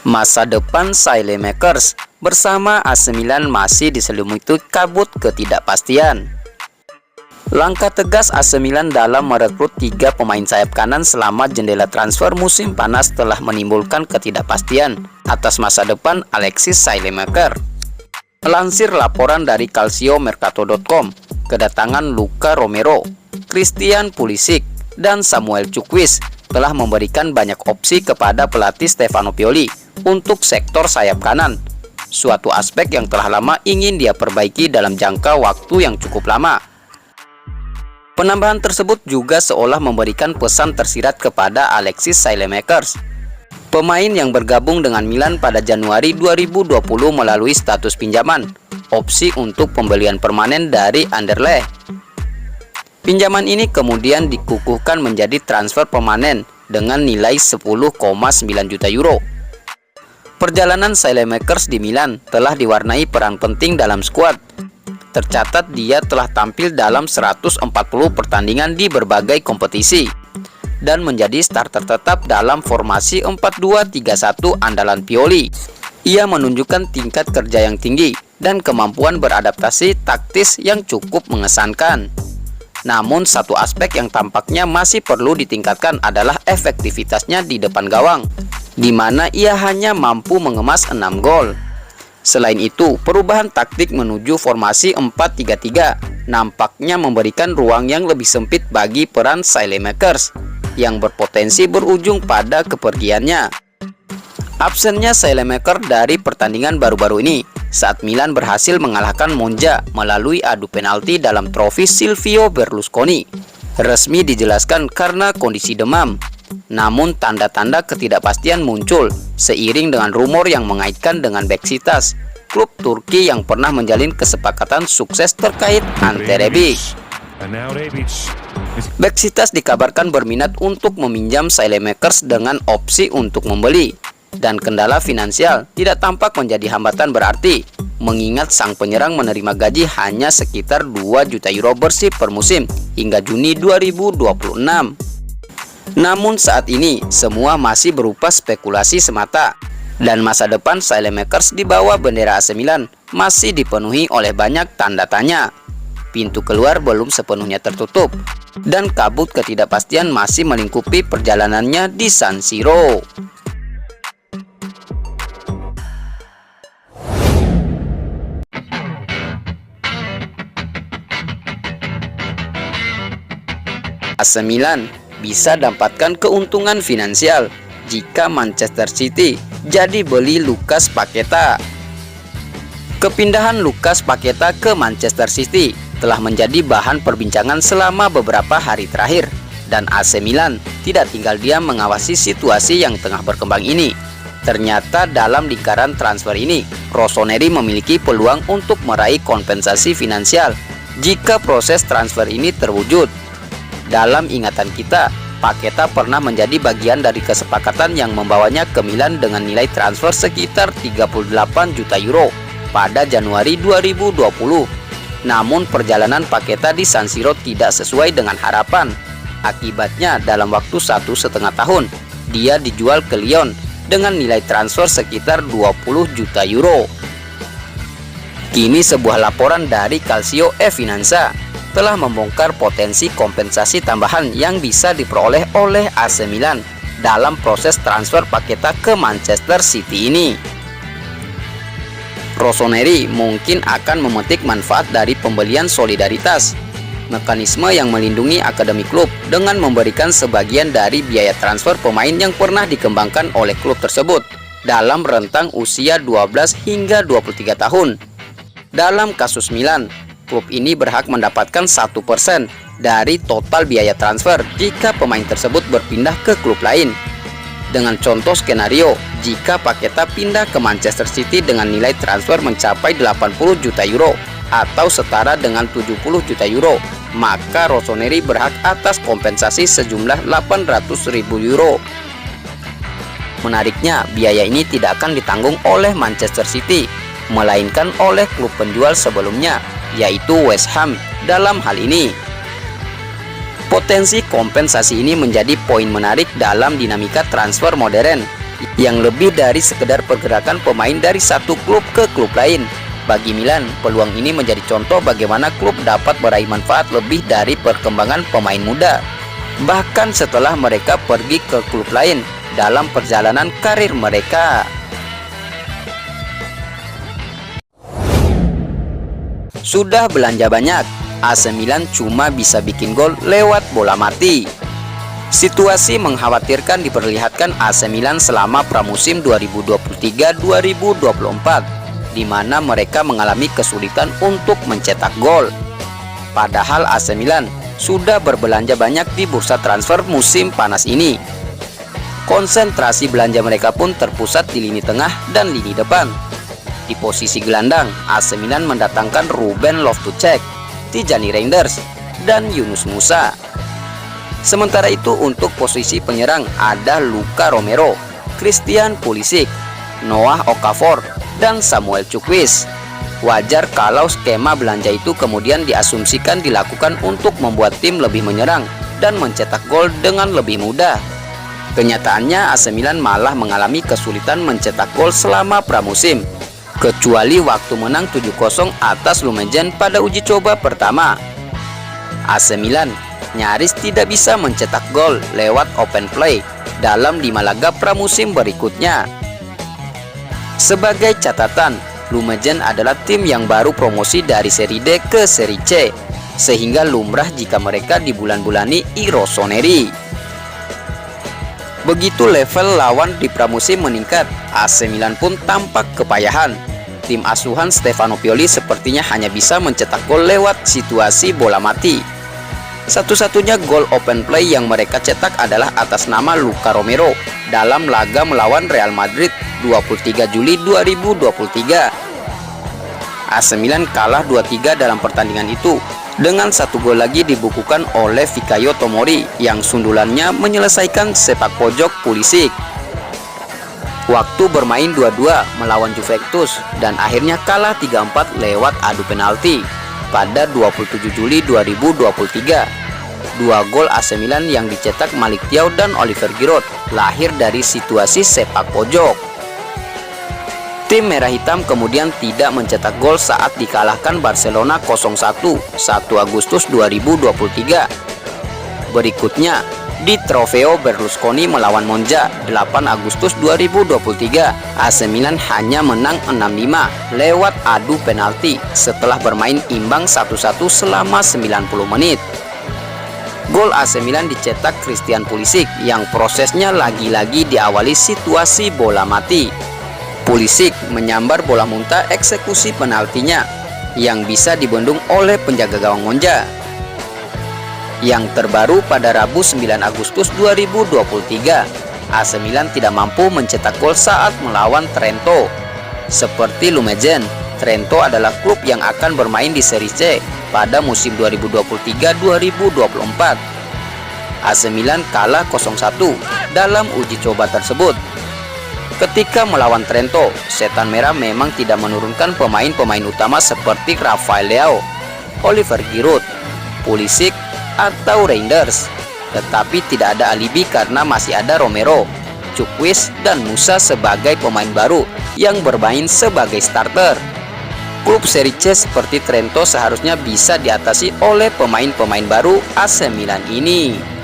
Masa depan Saelemaekers bersama AC Milan masih diselimuti kabut ketidakpastian. Langkah tegas AC Milan dalam merekrut 3 pemain sayap kanan selama jendela transfer musim panas telah menimbulkan ketidakpastian atas masa depan Alexis Saelemaekers. Melansir laporan dari calciomercato.com, kedatangan Luka Romero, Christian Pulisic, dan Samuel Chukwueze telah memberikan banyak opsi kepada pelatih Stefano Pioli untuk sektor sayap kanan, suatu aspek yang telah lama ingin dia perbaiki dalam jangka waktu yang cukup lama. Penambahan tersebut juga seolah memberikan pesan tersirat kepada Alexis Saelemaekers, pemain yang bergabung dengan Milan pada Januari 2020 melalui status pinjaman, opsi untuk pembelian permanen dari Anderlecht. Pinjaman ini kemudian dikukuhkan menjadi transfer permanen dengan nilai 10,9 juta euro. Perjalanan Saelemaekers di Milan telah diwarnai peran penting dalam skuad. Tercatat dia telah tampil dalam 140 pertandingan di berbagai kompetisi dan menjadi starter tetap dalam formasi 4-2-3-1 andalan Pioli. Ia menunjukkan tingkat kerja yang tinggi dan kemampuan beradaptasi taktis yang cukup mengesankan. Namun satu aspek yang tampaknya masih perlu ditingkatkan adalah efektivitasnya di depan gawang, di mana ia hanya mampu mengemas 6 gol. Selain itu, perubahan taktik menuju formasi 4-3-3 nampaknya memberikan ruang yang lebih sempit bagi peran Saelemaekers yang berpotensi berujung pada kepergiannya. Absennya Saelemaekers dari pertandingan baru-baru ini saat Milan berhasil mengalahkan Monza melalui adu penalti dalam trofi Silvio Berlusconi resmi dijelaskan karena kondisi demam. Namun tanda-tanda ketidakpastian muncul seiring dengan rumor yang mengaitkan dengan Beşiktaş, klub Turki yang pernah menjalin kesepakatan sukses terkait Ante Rebic. Beşiktaş dikabarkan berminat untuk meminjam Saelemaekers dengan opsi untuk membeli, dan kendala finansial tidak tampak menjadi hambatan berarti, mengingat sang penyerang menerima gaji hanya sekitar 2 juta euro bersih per musim hingga Juni 2026. Namun saat ini semua masih berupa spekulasi semata, dan masa depan Saelemaekers di bawah bendera AC Milan masih dipenuhi oleh banyak tanda tanya. Pintu keluar belum sepenuhnya tertutup, dan kabut ketidakpastian masih melingkupi perjalanannya di San Siro. AC Milan bisa dapatkan keuntungan finansial jika Manchester City jadi beli Lucas Paqueta. Kepindahan Lucas Paqueta ke Manchester City telah menjadi bahan perbincangan selama beberapa hari terakhir, dan AC Milan tidak tinggal diam mengawasi situasi yang tengah berkembang ini. Ternyata dalam lingkaran transfer ini, Rossoneri memiliki peluang untuk meraih kompensasi finansial jika proses transfer ini terwujud. Dalam ingatan kita, Paqueta pernah menjadi bagian dari kesepakatan yang membawanya ke Milan dengan nilai transfer sekitar 38 juta euro pada Januari 2020. Namun perjalanan Paqueta di San Siro tidak sesuai dengan harapan. Akibatnya dalam waktu 1,5 tahun, dia dijual ke Lyon dengan nilai transfer sekitar 20 juta euro. Kini sebuah laporan dari Calcio e Finanza telah membongkar potensi kompensasi tambahan yang bisa diperoleh oleh AC Milan dalam proses transfer Paqueta ke Manchester City ini. Rossoneri mungkin akan memetik manfaat dari pembelian solidaritas, mekanisme yang melindungi akademi klub dengan memberikan sebagian dari biaya transfer pemain yang pernah dikembangkan oleh klub tersebut dalam rentang usia 12 hingga 23 tahun. Dalam kasus Milan, klub ini berhak mendapatkan 1% dari total biaya transfer jika pemain tersebut berpindah ke klub lain. Dengan contoh skenario, jika Paqueta pindah ke Manchester City dengan nilai transfer mencapai 80 juta euro atau setara dengan 70 juta euro, maka Rossoneri berhak atas kompensasi sejumlah 800.000 euro. Menariknya, biaya ini tidak akan ditanggung oleh Manchester City, melainkan oleh klub penjual sebelumnya, yaitu West Ham dalam hal ini. Potensi kompensasi ini menjadi poin menarik dalam dinamika transfer modern, yang lebih dari sekedar pergerakan pemain dari satu klub ke klub lain. Bagi Milan, peluang ini menjadi contoh bagaimana klub dapat meraih manfaat lebih dari perkembangan pemain muda, bahkan setelah mereka pergi ke klub lain dalam perjalanan karir mereka. Sudah belanja banyak, AC Milan cuma bisa bikin gol lewat bola mati. Situasi mengkhawatirkan diperlihatkan AC Milan selama pramusim 2023-2024, di mana mereka mengalami kesulitan untuk mencetak gol. Padahal AC Milan sudah berbelanja banyak di bursa transfer musim panas ini. Konsentrasi belanja mereka pun terpusat di lini tengah dan lini depan. Di posisi gelandang, AC Milan mendatangkan Ruben Loftus-Cheek, Tijani Reinders, dan Yunus Musa. Sementara itu untuk posisi penyerang ada Luka Romero, Christian Pulisic, Noah Okafor, dan Samuel Chukwueze. Wajar kalau skema belanja itu kemudian diasumsikan dilakukan untuk membuat tim lebih menyerang dan mencetak gol dengan lebih mudah. Kenyataannya AC Milan malah mengalami kesulitan mencetak gol selama pramusim, kecuali waktu menang 7-0 atas Lumejen pada uji coba pertama. AC Milan nyaris tidak bisa mencetak gol lewat open play dalam 5 laga pramusim berikutnya. Sebagai catatan, Lumejen adalah tim yang baru promosi dari seri D ke seri C, sehingga lumrah jika mereka dibulan-bulani i rossoneri. Begitu level lawan di pramusim meningkat, AC Milan pun tampak kepayahan. Tim asuhan Stefano Pioli sepertinya hanya bisa mencetak gol lewat situasi bola mati. Satu-satunya gol open play yang mereka cetak adalah atas nama Luka Romero dalam laga melawan Real Madrid 23 Juli 2023. AC Milan kalah 2-3 dalam pertandingan itu, dengan satu gol lagi dibukukan oleh Fikayo Tomori yang sundulannya menyelesaikan sepak pojok Pulisic. Waktu bermain 2-2 melawan Juventus dan akhirnya kalah 3-4 lewat adu penalti pada 27 Juli 2023. Dua gol AC Milan yang dicetak Malik Thiaw dan Oliver Giroud lahir dari situasi sepak pojok. Tim Merah Hitam kemudian tidak mencetak gol saat dikalahkan Barcelona 0-1 1 Agustus 2023. Berikutnya, di Trofeo Berlusconi melawan Monza 8 Agustus 2023, AC Milan hanya menang 6-5 lewat adu penalti setelah bermain imbang 1-1 selama 90 menit. Gol AC Milan dicetak Christian Pulisic yang prosesnya lagi-lagi diawali situasi bola mati. Pulisic menyambar bola muntah eksekusi penaltinya yang bisa dibendung oleh penjaga gawang Monza. Yang terbaru pada Rabu 9 Agustus 2023, AC Milan tidak mampu mencetak gol saat melawan Trento. Seperti Lumejen, Trento adalah klub yang akan bermain di seri C pada musim 2023-2024. AC Milan kalah 0-1 dalam uji coba tersebut. Ketika melawan Trento, Setan Merah memang tidak menurunkan pemain-pemain utama seperti Rafael Leao, Oliver Giroud, Pulisic, atau Reinders. Tetapi tidak ada alibi karena masih ada Romero, Chukwueze, dan Musa sebagai pemain baru yang bermain sebagai starter. Klub seri C seperti Trento seharusnya bisa diatasi oleh pemain-pemain baru AC Milan ini.